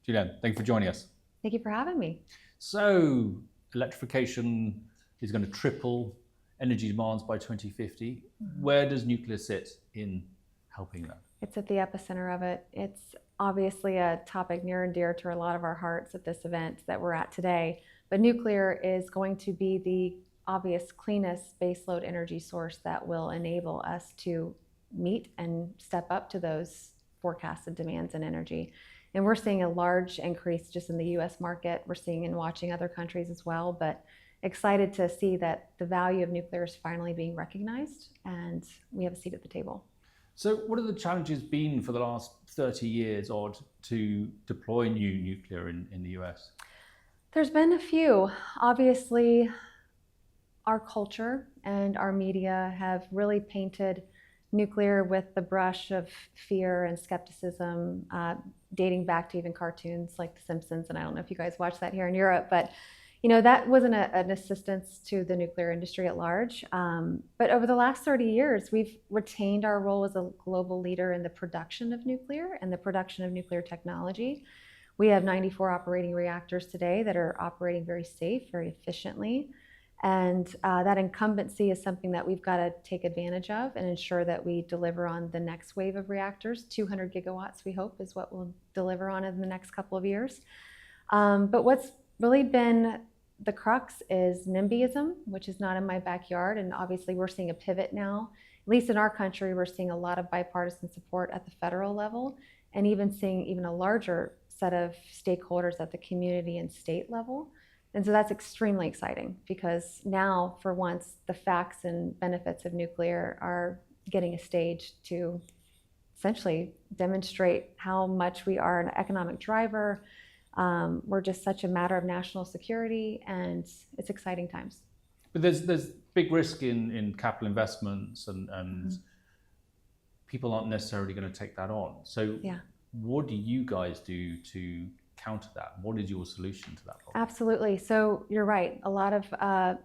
Juliann, thank you for joining us. Thank you for having me. So, electrification is going to triple energy demands by 2050. Where does nuclear sit in helping that? It's at the epicenter of it. It's obviously a topic near and dear to a lot of our hearts at this event that we're at today. But nuclear is going to be the obvious cleanest baseload energy source that will enable us to meet and step up to those forecasted demands in energy. And we're seeing a large increase just in the US market. We're seeing and watching other countries as well, but excited to see that the value of nuclear is finally being recognized and we have a seat at the table. So what have the challenges been for the last 30 years odd to deploy new nuclear in the US? There's been a few. Obviously, our culture and our media have really painted nuclear with the brush of fear and skepticism, dating back to even cartoons like The Simpsons. And I don't know if you guys watch that here in Europe, but that wasn't an assistance to the nuclear industry at large. But over the last 30 years, we've retained our role as a global leader in the production of nuclear and the production of nuclear technology. We have 94 operating reactors today that are operating very safe, very efficiently. And that incumbency is something that we've got to take advantage of and ensure that we deliver on the next wave of reactors. 200 gigawatts, we hope, is what we'll deliver on in the next couple of years. But what's really been the crux is NIMBYism, which is not in my backyard. And obviously we're seeing a pivot now. At least in our country, we're seeing a lot of bipartisan support at the federal level and even seeing even a larger set of stakeholders at the community and state level. And so that's extremely exciting because now, for once, the facts and benefits of nuclear are getting a stage to essentially demonstrate how much we are an economic driver. We're just such a matter of national security, and it's exciting times. But there's big risk in capital investments, and people aren't necessarily going to take that on. So what do you guys do to counter that? What is your solution to that problem? Absolutely. So you're right. A lot of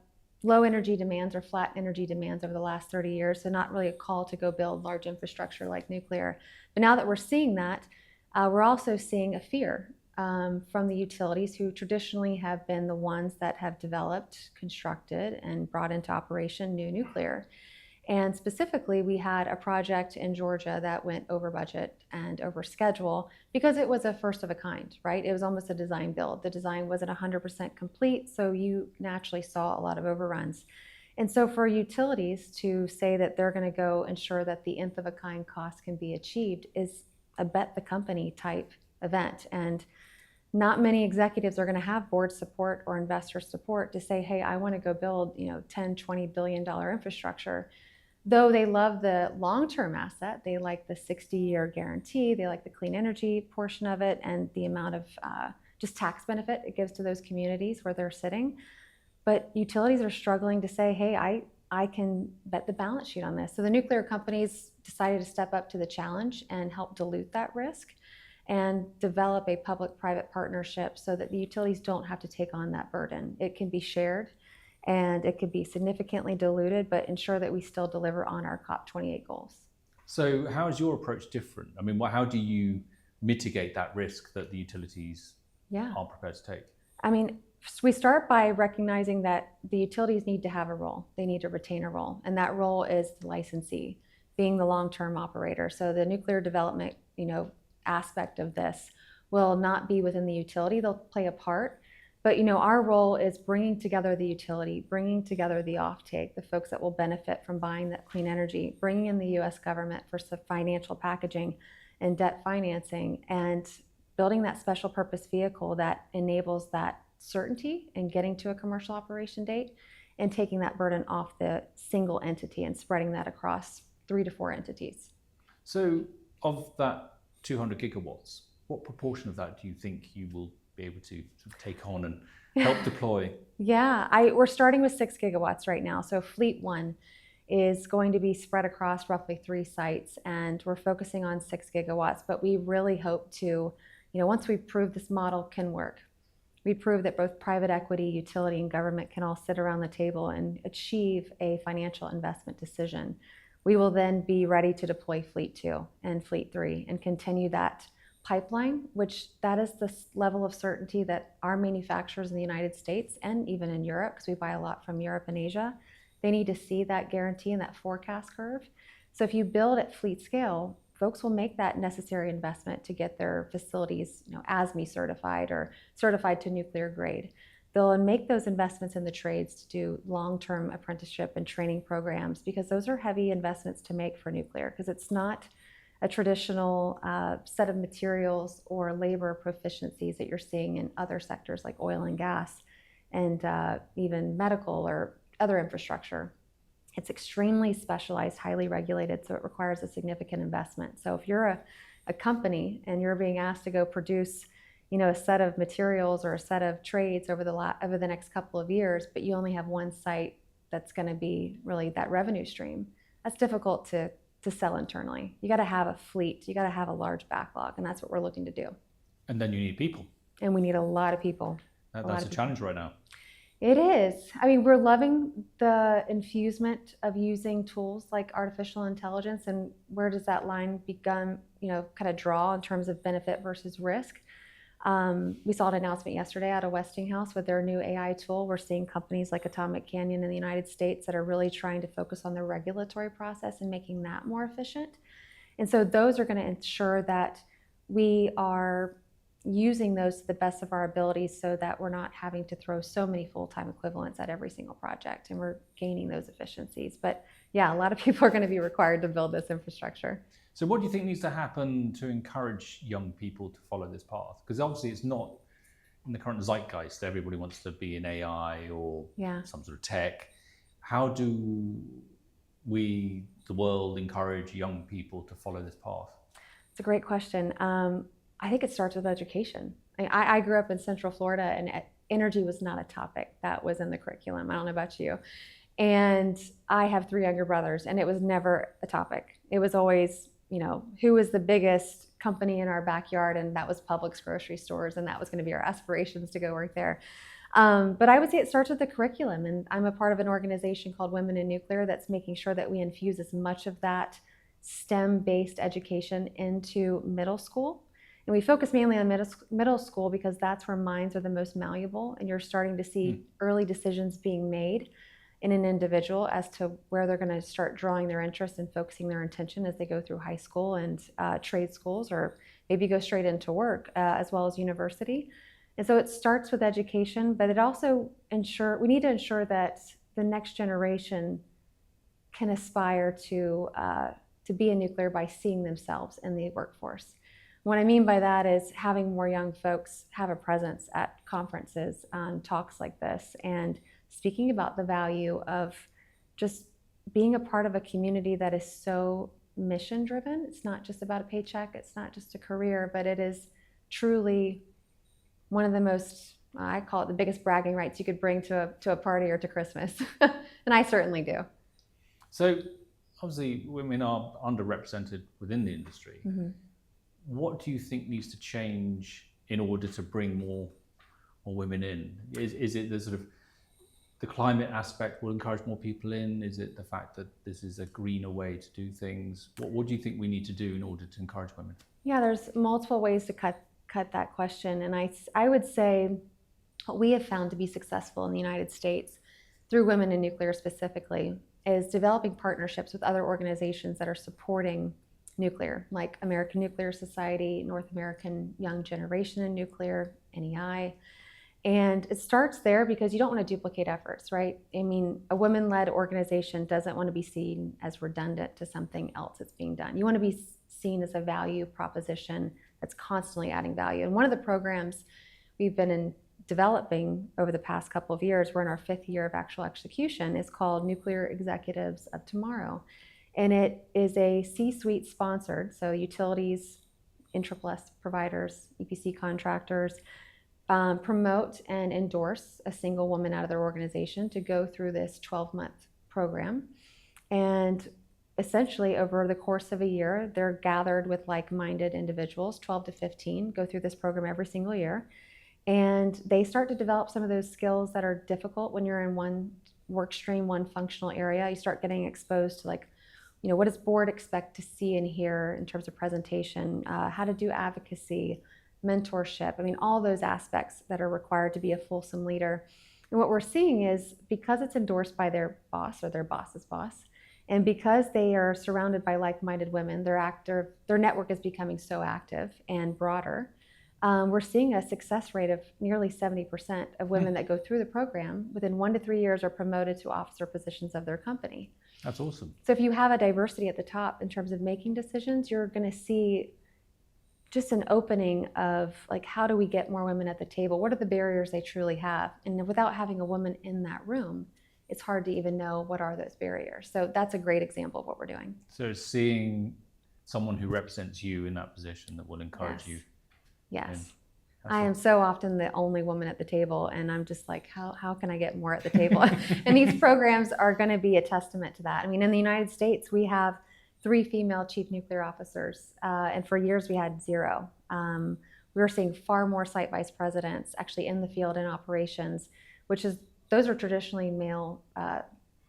low energy demands or flat energy demands over the last 30 years. So not really a call to go build large infrastructure like nuclear. But now that we're seeing that, we're also seeing a fear from the utilities who traditionally have been the ones that have developed, constructed, and brought into operation new nuclear. And specifically, we had a project in Georgia that went over budget and over schedule because it was a first of a kind, right? It was almost a design build. The design wasn't 100% complete, so you naturally saw a lot of overruns. And so for utilities to say that they're going to go ensure that the nth of a kind cost can be achieved is a bet the company type event. And not many executives are going to have board support or investor support to say, hey, I want to go build, $10, $20 billion infrastructure. Though they love the long-term asset, they like the 60-year guarantee, they like the clean energy portion of it and the amount of just tax benefit it gives to those communities where they're sitting. But utilities are struggling to say, hey, I can bet the balance sheet on this. So the nuclear companies decided to step up to the challenge and help dilute that risk and develop a public-private partnership so that the utilities don't have to take on that burden. It can be shared and it could be significantly diluted, but ensure that we still deliver on our COP28 goals. So how is your approach different? I mean, how do you mitigate that risk that the utilities aren't prepared to take? I mean, we start by recognizing that the utilities need to have a role. They need to retain a role, and that role is the licensee, being the long-term operator. So the nuclear development, aspect of this will not be within the utility. They'll play a part. But our role is bringing together the utility, bringing together the offtake, the folks that will benefit from buying that clean energy, bringing in the US government for some financial packaging and debt financing, and building that special purpose vehicle that enables that certainty in getting to a commercial operation date and taking that burden off the single entity and spreading that across 3 to 4 entities. So of that 200 gigawatts, what proportion of that do you think you will be able to sort of take on and help deploy? We're starting with 6 gigawatts right now. So Fleet 1 is going to be spread across roughly 3 sites, and we're focusing on 6 gigawatts. But we really hope to, once we prove this model can work, we prove that both private equity, utility, and government can all sit around the table and achieve a financial investment decision. We will then be ready to deploy Fleet 2 and Fleet 3 and continue that pipeline, which that is the level of certainty that our manufacturers in the United States and even in Europe, because we buy a lot from Europe and Asia, they need to see that guarantee and that forecast curve. So if you build at fleet scale, folks will make that necessary investment to get their facilities, ASME certified or certified to nuclear grade. They'll make those investments in the trades to do long-term apprenticeship and training programs, because those are heavy investments to make for nuclear, because it's not a traditional set of materials or labor proficiencies that you're seeing in other sectors like oil and gas and even medical or other infrastructure. It's extremely specialized, highly regulated, so it requires a significant investment. So if you're a company and you're being asked to go produce a set of materials or a set of trades over the next couple of years, but you only have one site that's going to be really that revenue stream, that's difficult to sell internally. You got to have a fleet, you got to have a large backlog, and that's what we're looking to do. And then you need people. And we need a lot of people. That's a challenge right now. It is. I mean, we're loving the infusement of using tools like artificial intelligence, and where does that line begin, kind of draw in terms of benefit versus risk? We saw an announcement yesterday out of Westinghouse with their new AI tool. We're seeing companies like Atomic Canyon in the United States that are really trying to focus on the regulatory process and making that more efficient. And so those are going to ensure that we are using those to the best of our abilities so that we're not having to throw so many full-time equivalents at every single project, and we're gaining those efficiencies. But yeah, a lot of people are going to be required to build this infrastructure. So what do you think needs to happen to encourage young people to follow this path? Because obviously it's not in the current zeitgeist. Everybody wants to be in AI or some sort of tech. How do we, the world, encourage young people to follow this path? It's a great question. I think it starts with education. I grew up in Central Florida, and energy was not a topic that was in the curriculum. I don't know about you. And I have 3 younger brothers, and it was never a topic. It was always, who was the biggest company in our backyard, and that was Publix grocery stores, and that was going to be our aspirations to go work there. But I would say it starts with the curriculum, and I'm a part of an organization called Women in Nuclear that's making sure that we infuse as much of that STEM-based education into middle school. And we focus mainly on middle school because that's where minds are the most malleable, and you're starting to see early decisions being made in an individual as to where they're going to start drawing their interest and focusing their attention as they go through high school and trade schools, or maybe go straight into work, as well as university. And so it starts with education, but it also we need to ensure that the next generation can aspire to be in nuclear by seeing themselves in the workforce. What I mean by that is having more young folks have a presence at conferences, talks like this, and speaking about the value of just being a part of a community that is so mission driven. It's not just about a paycheck, it's not just a career, but it is truly one of the most, I call it the biggest bragging rights you could bring to a party or to Christmas. And I certainly do. So obviously women are underrepresented within the industry. Mm-hmm. What do you think needs to change in order to bring more women in? Is it the sort of the climate aspect will encourage more people in? Is it the fact that this is a greener way to do things? What do you think we need to do in order to encourage women? Yeah, there's multiple ways to cut that question. And I would say what we have found to be successful in the United States through Women in Nuclear specifically is developing partnerships with other organizations that are supporting nuclear, like American Nuclear Society, North American Young Generation in Nuclear, NEI. And it starts there because you don't want to duplicate efforts, right? I mean, a women-led organization doesn't want to be seen as redundant to something else that's being done. You want to be seen as a value proposition that's constantly adding value. And one of the programs we've been developing over the past couple of years, we're in our 5th year of actual execution, is called Nuclear Executives of Tomorrow. And it is a C-suite sponsored, so utilities, IEEE providers, EPC contractors, promote and endorse a single woman out of their organization to go through this 12-month program. And essentially over the course of a year, they're gathered with like-minded individuals, 12 to 15, go through this program every single year. And they start to develop some of those skills that are difficult when you're in one work stream, one functional area. You start getting exposed to like what does board expect to see and hear in terms of presentation, how to do advocacy, mentorship. I mean, all those aspects that are required to be a fulsome leader. And what we're seeing is because it's endorsed by their boss or their boss's boss, and because they are surrounded by like-minded women, their network is becoming so active and broader. We're seeing a success rate of nearly 70% of women that go through the program within 1 to 3 years are promoted to officer positions of their company. That's awesome. So if you have a diversity at the top in terms of making decisions, you're going to see just an opening of like, how do we get more women at the table? What are the barriers they truly have? And without having a woman in that room, it's hard to even know what are those barriers. So that's a great example of what we're doing. So seeing someone who represents you in that position that will encourage you. Yes. I am so often the only woman at the table, and I'm just like, how can I get more at the table? And these programs are going to be a testament to that. I mean, in the United States, we have 3 female chief nuclear officers, and for years we had 0. We're seeing far more site vice presidents actually in the field in operations, those are traditionally male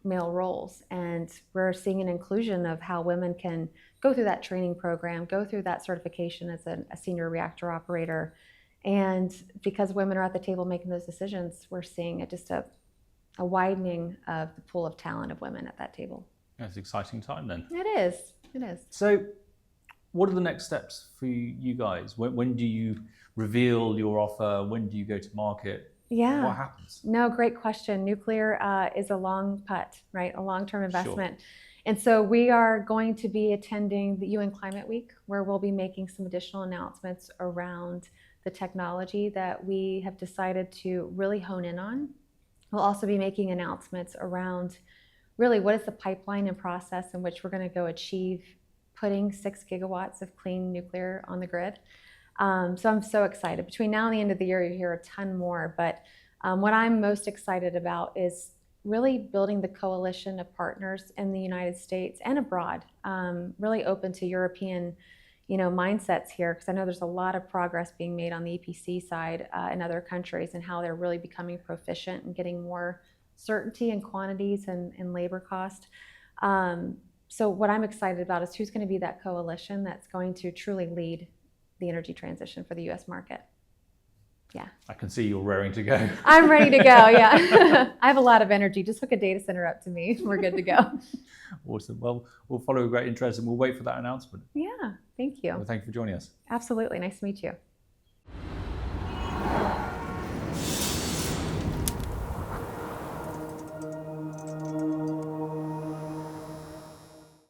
roles, and we're seeing an inclusion of how women can go through that training program, go through that certification as a senior reactor operator. And because women are at the table making those decisions, we're seeing just a widening of the pool of talent of women at that table. That's an exciting time then. It is. It is. So what are the next steps for you guys? When do you reveal your offer? When do you go to market? Yeah. What happens? No, great question. Nuclear is a long putt, right? A long-term investment. Sure. And so we are going to be attending the UN Climate Week, where we'll be making some additional announcements around the technology that we have decided to really hone in on. We'll also be making announcements around really what is the pipeline and process in which we're going to go achieve putting 6 gigawatts of clean nuclear on the grid. So I'm so excited. Between now and the end of the year, you'll hear a ton more. But what I'm most excited about is really building the coalition of partners in the United States and abroad, really open to European mindsets here, because I know there's a lot of progress being made on the EPC side in other countries and how they're really becoming proficient and getting more certainty in quantities and labor cost. So what I'm excited about is who's going to be that coalition that's going to truly lead the energy transition for the U.S. market. Yeah. I can see you're raring to go. I'm ready to go, yeah. I have a lot of energy. Just hook a data center up to me. We're good to go. Awesome. Well, we'll follow with great interest and we'll wait for that announcement. Yeah, thank you. Well, thank you for joining us. Absolutely. Nice to meet you.